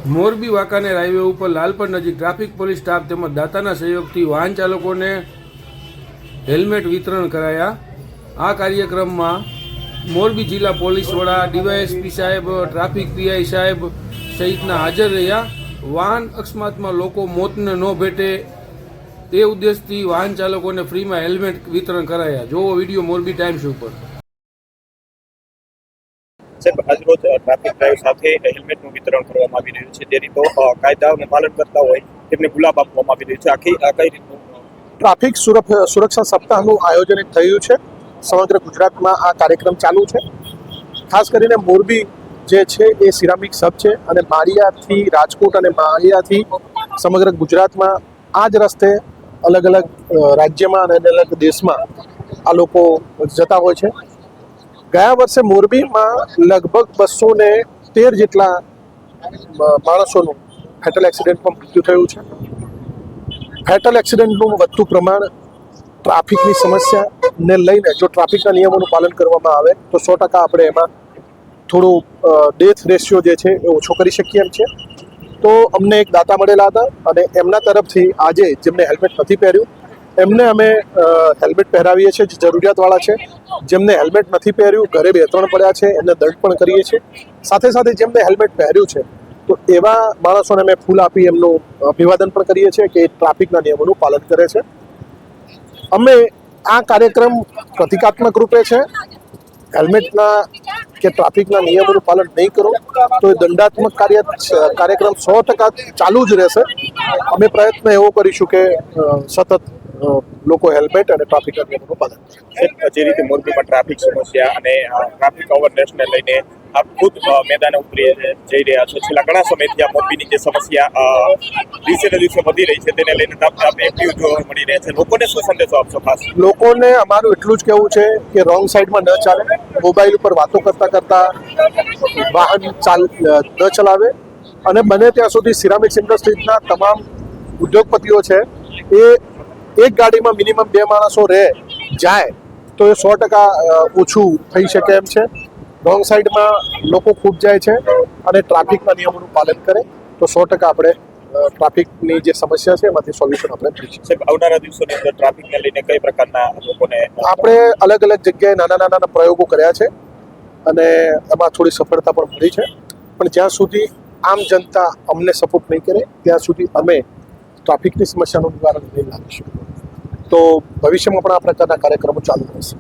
Morbi Wankaner highway ઉપર લાલપર નજીક traffic police staff તેમજ દાતાના સહયોગથી વાહન ચાલકોને હેલ્મેટ વિતરણ કરાયા। આ કાર્યક્રમમાં મોરબી જિલ્લા પોલીસ વડા, ડીવાયએસપી સાહેબ, ટ્રાફિક પીઆઈ સાહેબ સહિતના હાજર રહ્યા। વાહન અકસ્માતમાં લોકો મોતને ન ભેટે તે ઉદ્દેશથી વાહન ચાલકોને ફ્રીમાં હેલ્મેટ વિતરણ કરાયા। જોવો વિડીયો મોરબી ટાઈમ્સ ઉપર। સાહેબ, આજરોજ ટ્રાફિક ડ્રાઈવ સાથે હેલ્મેટનું વિતરણ કરવામાં આવી રહ્યું છે। જેની તો કાયદાઓનું પાલન કરતા હોય તેમને ગુલાબ આપવામાં આવી રહ્યું છે। આખી કઈ રીતનું ટ્રાફિક સુરક્ષા સપ્તાહનું આયોજન થયું છે। સમગ્ર ગુજરાતમાં આ કાર્યક્રમ ચાલુ છે। ખાસ કરીને મોરબી જે છે એ સિરામિક સબ છે અને માળિયાથી રાજકોટ અને માળિયાથી સમગ્ર ગુજરાતમાં આ જ રસ્તે અલગ અલગ રાજ્યમાં અને અલગ દેશમાં આ લોકો જતા હોય છે। ગયા વર્ષે મોરબીમાં લગભગ 213 જેટલા માણસોનું ફેટલ એક્સિડન્ટમાં મૃત્યુ થયું છે। ફેટલ એક્સિડન્ટનું વધતું પ્રમાણ ટ્રાફિકની સમસ્યાને લઈને જો ટ્રાફિકના નિયમોનું પાલન કરવામાં આવે તો 100% આપણે એમાં થોડું ડેથ રેશિયો જે છે એ ઓછો કરી શકીએ એમ છે। તો અમને એક દાતા મળેલા હતા અને એમના તરફથી આજે જેમને હેલ્મેટ નથી પહેર્યું એમને અમે હેલ્મેટ પહેરાવીએ છીએ, જે જરૂરિયાતવાળા છે। જેમને હેલ્મેટ નથી પહેર્યું, ઘરે 2-3 પડ્યા છે, એમને દંડ પણ કરીએ છીએ। સાથે સાથે જેમને હેલ્મેટ પહેર્યું છે તો એવા માણસોને અમે ફૂલ આપી એમનું અભિવાદન પણ કરીએ છીએ કે ટ્રાફિકના નિયમોનું પાલન કરે છે। અમે આ કાર્યક્રમ પ્રતિકાત્મક રૂપે છે। હેલ્મેટના કે ટ્રાફિકના નિયમોનું પાલન નહીં કરો તો એ દંડાત્મક કાર્યક્રમ 100% ચાલુ જ રહેશે। અમે પ્રયત્ન એવો કરીશું કે સતત લોકો હેલ્મેટ અને ટ્રાફિકના નિયમોનું પાલન કરે। જે રીતે મોરબીમાં ટ્રાફિક સમસ્યા અને ટ્રાફિક અવેરનેસને લઈને આપ ખુદ મેદાને ઉતરી જઈ રહ્યા છો। છેલ્લા ઘણા સમયથી આ મોરબીની જે સમસ્યા દિવસે ને દિવસે વધી રહી છે તેને લઈને આપ એક્ટિવ જોવા મળી રહ્યા છે। લોકોને શું સંદેશો આપશો? ખાસ લોકોને અમારું એટલું જ કહેવું છે કે રોંગ સાઈડમાં ન ચાલે, મોબાઈલ ઉપર વાતો કરતા વાહન ન ચલાવે અને બને ત્યાં સુધી સિરામિક્સ ઇન્ડસ્ટ્રીઝના તમામ ઉદ્યોગપતિઓ છે એ એક ગાડીમાં મિનિમમ 2 માણસો જાય તો એ 100% ઓછું થઈ શકે એમ છે। રોંગ સાઈડમાં લોકો ખૂબ જાય છે અને ટ્રાફિકના નિયમોનું પાલન કરે તો 100% આપણે ટ્રાફિકની જે સમસ્યા છે એમાંથી સોલ્યુશન આપણે કરી શકીએ। સાહેબ, આવનારા દિવસોની અંદર ટ્રાફિકને લઈને કઈ પ્રકારના લોકોને આપણે અલગ અલગ જગ્યાએ નાના પ્રયોગો કર્યા છે અને એમાં થોડી સફળતા પણ મળી છે। પણ જ્યાં સુધી આમ જનતા અમને સપોર્ટ નહીં કરે ત્યાં સુધી અમે ટ્રાફિકની સમસ્યાનું નિવારણ નહીં લાવીશું। તો ભવિષ્યમાં પણ આ પ્રકારના કાર્યક્રમો ચાલુ રહેશે।